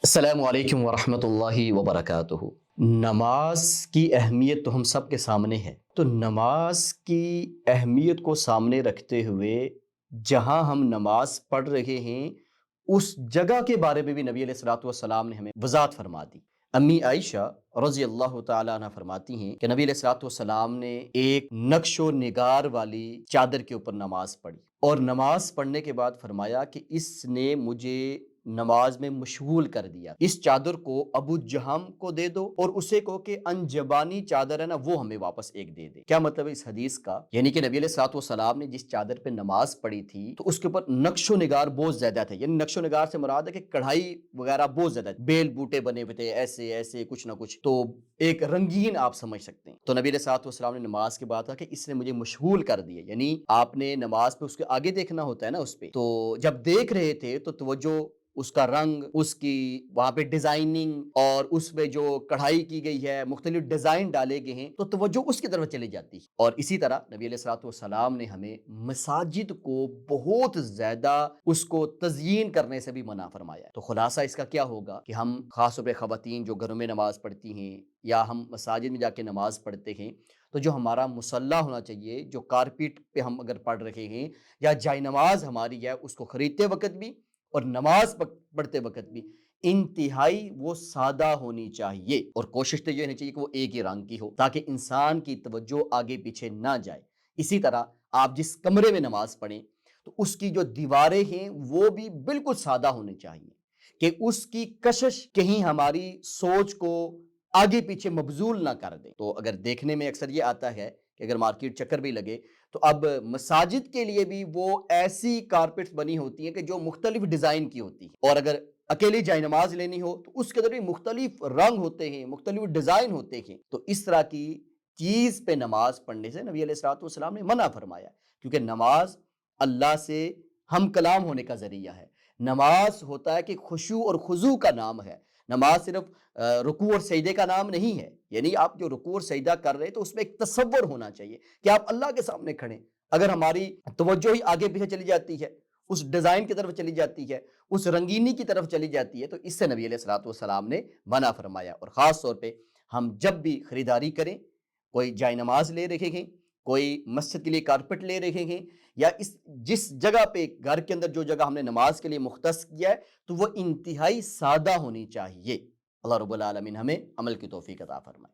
السلام علیکم ورحمۃ اللہ وبرکاتہ۔ نماز کی اہمیت تو ہم سب کے سامنے ہے، تو نماز کی اہمیت کو سامنے رکھتے ہوئے جہاں ہم نماز پڑھ رہے ہیں اس جگہ کے بارے میں بھی نبی علیہ الصلوۃ والسلام نے ہمیں وضاحت فرما دی۔ امی عائشہ رضی اللہ تعالیٰ عنہ فرماتی ہیں کہ نبی علیہ الصلوۃ والسلام نے ایک نقش و نگار والی چادر کے اوپر نماز پڑھی، اور نماز پڑھنے کے بعد فرمایا کہ اس نے مجھے نماز میں مشغول کر دیا، اس چادر کو ابو جہم کو دے دو اور اسے کہو کہ انجبانی چادر ہے نا وہ ہمیں واپس ایک دے دے۔ کیا مطلب ہے اس حدیث کا؟ یعنی کہ نبی علیہ الصلوۃ والسلام نے جس چادر پہ نماز پڑھی تھی تو اس کے اوپر نقش و نگار بہت زیادہ تھے، یعنی نقش و نگار سے مراد ہے کہ کڑھائی وغیرہ بہت زیادہ تھی، بیل بوٹے بنے ہوئے تھے، ایسے ایسے کچھ نہ کچھ، تو ایک رنگین آپ سمجھ سکتے ہیں۔ تو نبی علیہ الصلوۃ والسلام نے نماز کے بعد کہا کہ اس نے مجھے مشغول کر دیا، یعنی آپ نے نماز پہ اس کے آگے دیکھنا ہوتا ہے نا، اس پہ تو جب دیکھ رہے تھے تو توجہ اس کا رنگ، اس کی وہاں پہ ڈیزائننگ اور اس میں جو کڑھائی کی گئی ہے، مختلف ڈیزائن ڈالے گئے ہیں، تو توجہ اس کی طرف چلی جاتی ہے۔ اور اسی طرح نبی علیہ الصلوۃ والسلام نے ہمیں مساجد کو بہت زیادہ اس کو تزئین کرنے سے بھی منع فرمایا ہے۔ تو خلاصہ اس کا کیا ہوگا کہ ہم خاص طور پہ خواتین جو گھروں میں نماز پڑھتی ہیں یا ہم مساجد میں جا کے نماز پڑھتے ہیں، تو جو ہمارا مصلی ہونا چاہیے، جو کارپیٹ پہ ہم اگر پڑھ رہے ہیں یا جائے نماز ہماری ہے، اس کو خریدتے وقت بھی اور نماز پڑھتے وقت بھی انتہائی وہ سادہ ہونی چاہیے، اور کوشش تو یہ ہونی چاہیے کہ وہ ایک ہی رنگ کی ہو تاکہ انسان کی توجہ آگے پیچھے نہ جائے۔ اسی طرح آپ جس کمرے میں نماز پڑھیں تو اس کی جو دیواریں ہیں وہ بھی بالکل سادہ ہونی چاہیے کہ اس کی کشش کہیں ہماری سوچ کو آگے پیچھے مبذول نہ کر دے۔ تو اگر دیکھنے میں اکثر یہ آتا ہے کہ اگر مارکیٹ چکر بھی لگے تو اب مساجد کے لیے بھی وہ ایسی کارپیٹس بنی ہوتی ہیں کہ جو مختلف ڈیزائن کی ہوتی ہیں، اور اگر اکیلی جائے نماز لینی ہو تو اس کے اندر بھی مختلف رنگ ہوتے ہیں، مختلف ڈیزائن ہوتے ہیں۔ تو اس طرح کی چیز پہ نماز پڑھنے سے نبی علیہ الصلوۃ والسلام نے منع فرمایا، کیونکہ نماز اللہ سے ہم کلام ہونے کا ذریعہ ہے۔ نماز ہوتا ہے کہ خشوع اور خضوع کا نام ہے۔ نماز صرف رکوع اور سجدے کا نام نہیں ہے، یعنی آپ جو رکوع اور سجدہ کر رہے ہیں تو اس میں ایک تصور ہونا چاہیے کہ آپ اللہ کے سامنے کھڑے۔ اگر ہماری توجہ ہی آگے پیچھے چلی جاتی ہے، اس ڈیزائن کی طرف چلی جاتی ہے، اس رنگینی کی طرف چلی جاتی ہے، تو اس سے نبی علیہ الصلوۃ والسلام نے منع فرمایا۔ اور خاص طور پہ ہم جب بھی خریداری کریں، کوئی جائے نماز لے رہے ہیں، کوئی مسجد کے لیے کارپٹ لے رہے ہیں، یا جس جگہ پہ گھر کے اندر جو جگہ ہم نے نماز کے لیے مختص کیا ہے تو وہ انتہائی سادہ ہونی چاہیے۔ اللہ رب العالمین ہمیں عمل کی توفیق عطا فرمائے۔